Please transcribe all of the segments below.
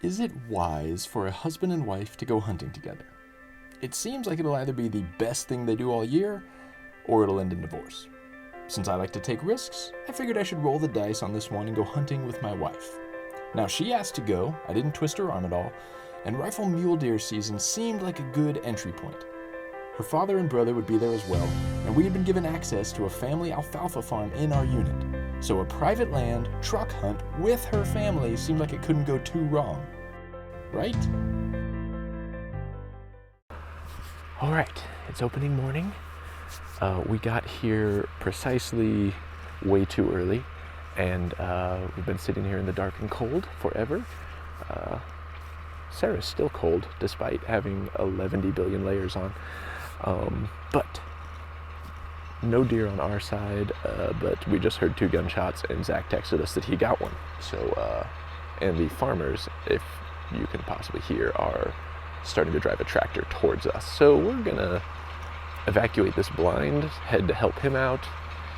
Is it wise for a husband and wife to go hunting together? It seems like it'll either be the best thing they do all year, or it'll end in divorce. Since I like to take risks, I figured I should roll the dice on this one and go hunting with my wife. Now, she asked to go, I didn't twist her arm at all, and rifle mule deer season seemed like a good entry point. Her father and brother would be there as well, and we had been given access to a family alfalfa farm in our unit. So a private land truck hunt with her family seemed like it couldn't go too wrong. Right? All right, it's opening morning. We got here precisely way too early, and we've been sitting here in the dark and cold forever. Sarah's still cold despite having 11 billion layers on. But no deer on our side, but we just heard 2 gunshots and Zach texted us that he got one. So, and the farmers, if you can possibly hear, are starting to drive a tractor towards us. So we're gonna evacuate this blind, head to help him out.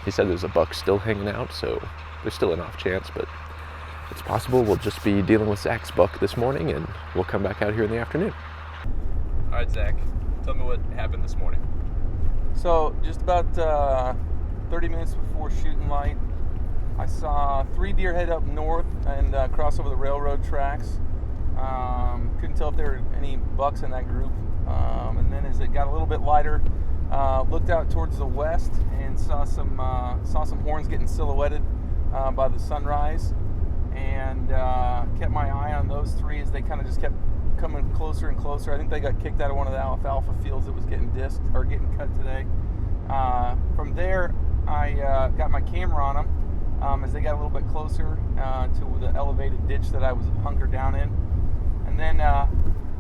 He said there's a buck still hanging out, so there's still an off chance, but it's possible we'll just be dealing with Zach's buck this morning and we'll come back out here in the afternoon. All right, Zach, tell me what happened this morning. So just about 30 minutes before shooting light, I saw 3 deer head up north and cross over the railroad tracks. Couldn't tell if there were any bucks in that group. And then as it got a little bit lighter, looked out towards the west and saw some horns getting silhouetted by the sunrise, and kept my eye on those 3 as they kind of just kept coming closer and closer. I think they got kicked out of one of the alfalfa fields that was getting disked or getting cut today. From there, I got my camera on them as they got a little bit closer to the elevated ditch that I was hunkered down in, and then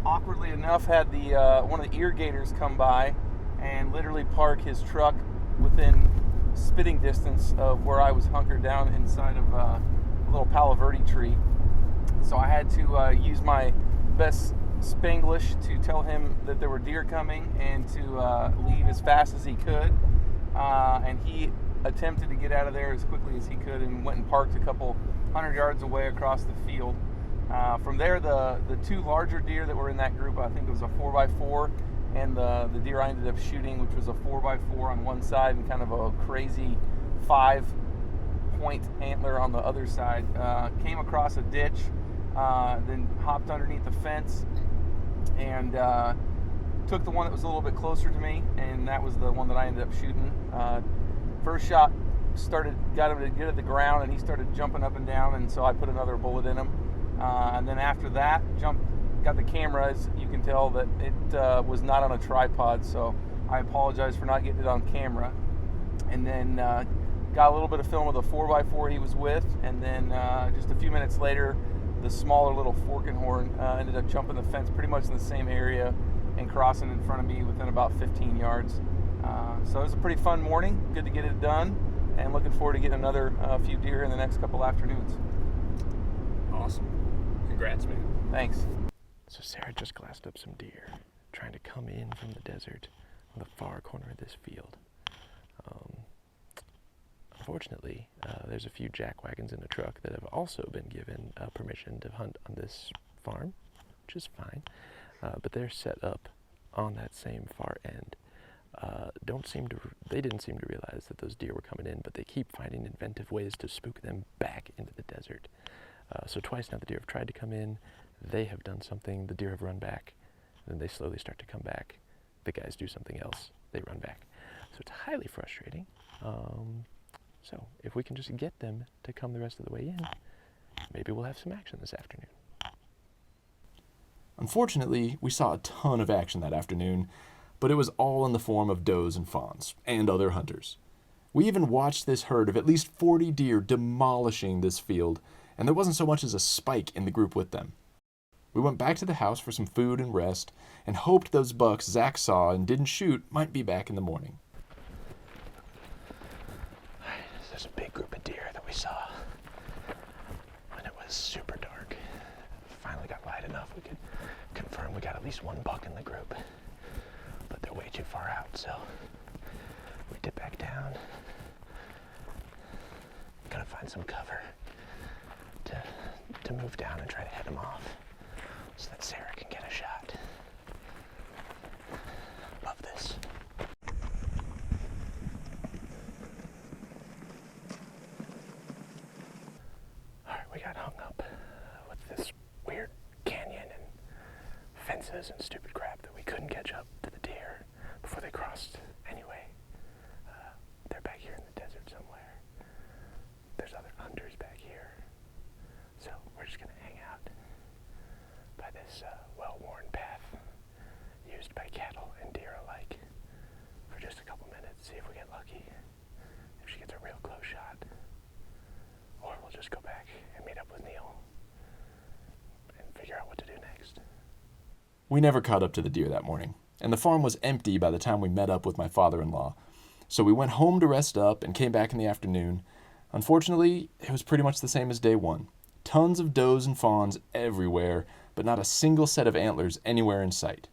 awkwardly enough had the one of the irrigators come by and literally park his truck within spitting distance of where I was hunkered down inside of a little Palo Verde tree. So I had to use my best Spanglish to tell him that there were deer coming and to leave as fast as he could. And he attempted to get out of there as quickly as he could and went and parked a couple 100 yards away across the field. From there, the 2 larger deer that were in that group, I think it was a 4x4, and the deer I ended up shooting, which was a 4x4 on one side and kind of a crazy 5-point antler on the other side, came across a ditch, then hopped underneath the fence and took the one that was a little bit closer to me, and that was the one that I ended up shooting. First shot got him to get at the ground, and he started jumping up and down, and so I put another bullet in him. And then after that, got the camera. As you can tell that it was not on a tripod, so I apologize for not getting it on camera. And then got a little bit of film of the 4x4 he was with, and then just a few minutes later, the smaller little forking horn ended up jumping the fence pretty much in the same area and crossing in front of me within about 15 yards. So it was a pretty fun morning. Good to get it done, and looking forward to getting another few deer in the next couple afternoons. Awesome. Congrats, man. Thanks. So Sarah just glassed up some deer, trying to come in from the desert on the far corner of this field. Unfortunately, there's a few jack wagons in the truck that have also been given permission to hunt on this farm, which is fine, but they're set up on that same far end. They didn't seem to realize that those deer were coming in, but they keep finding inventive ways to spook them back into the desert. So twice now the deer have tried to come in, they have done something, the deer have run back, then they slowly start to come back, the guys do something else, they run back. So it's highly frustrating. So if we can just get them to come the rest of the way in, maybe we'll have some action this afternoon. Unfortunately, we saw a ton of action that afternoon, but it was all in the form of does and fawns, and other hunters. We even watched this herd of at least 40 deer demolishing this field, and there wasn't so much as a spike in the group with them. We went back to the house for some food and rest, and hoped those bucks Zach saw and didn't shoot might be back in the morning. There's a big group of deer that we saw, and it was super dark. Finally got light enough we could confirm we got at least 1 buck in the group, but they're way too far out, so we dip back down. Gotta find some cover to move down and try to head them off. so that Sarah can get a shot of this. Alright, we got hung up with this weird canyon and fences and stupid crap that we couldn't catch up to the deer before they crossed anyway. They're back here in the desert somewhere. There's other hunters back here. So we're just gonna hang out by this well-worn path used by cattle and deer alike for just a couple minutes, see if we get lucky, if she gets a real close shot. Or we'll just go back and meet up with Neil and figure out what to do next. We never caught up to the deer that morning, and the farm was empty by the time we met up with my father-in-law. So we went home to rest up and came back in the afternoon. Unfortunately, it was pretty much the same as day one. Tons of does and fawns everywhere, but not a single set of antlers anywhere in sight.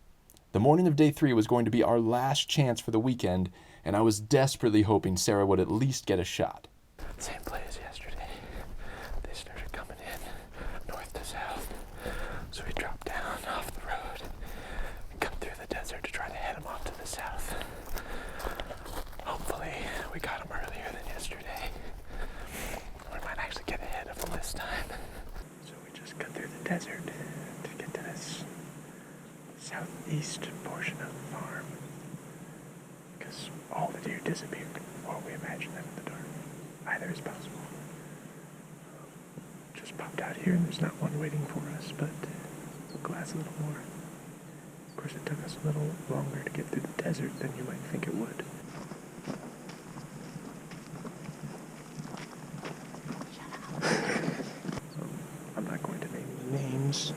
The morning of day 3 was going to be our last chance for the weekend, and I was desperately hoping Sarah would at least get a shot. Same play as yesterday. They started coming in north to south, so we dropped down off the road and come through the desert to try to head them off to the south. Hopefully we got them earlier than yesterday. We might actually get ahead of them this time. So we just cut through the desert to get to this southeast portion of the farm, because all the deer disappeared, or we imagined them in the dark. Either is possible. Just popped out here and there's not one waiting for us, but we'll glass a little more. Of course, it took us a little longer to get through the desert than you might think it would. I'm not going to name any names,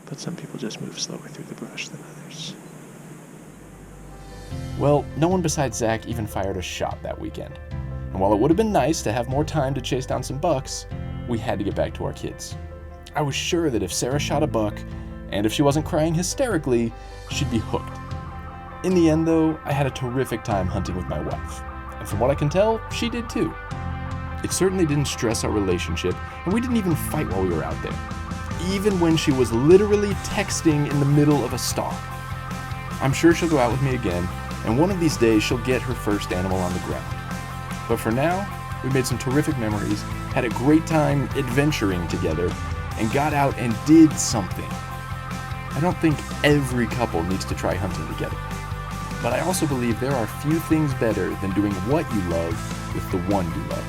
but some people just move slower through the brush than others. Well, no one besides Zach even fired a shot that weekend. And while it would have been nice to have more time to chase down some bucks, we had to get back to our kids. I was sure that if Sarah shot a buck, and if she wasn't crying hysterically, she'd be hooked. In the end, though, I had a terrific time hunting with my wife. And from what I can tell, she did too. It certainly didn't stress our relationship, and we didn't even fight while we were out there. Even when she was literally texting in the middle of a stalk. I'm sure she'll go out with me again, and one of these days she'll get her first animal on the ground. But for now, we made some terrific memories, had a great time adventuring together, and got out and did something. I don't think every couple needs to try hunting together. But I also believe there are few things better than doing what you love with the one you love.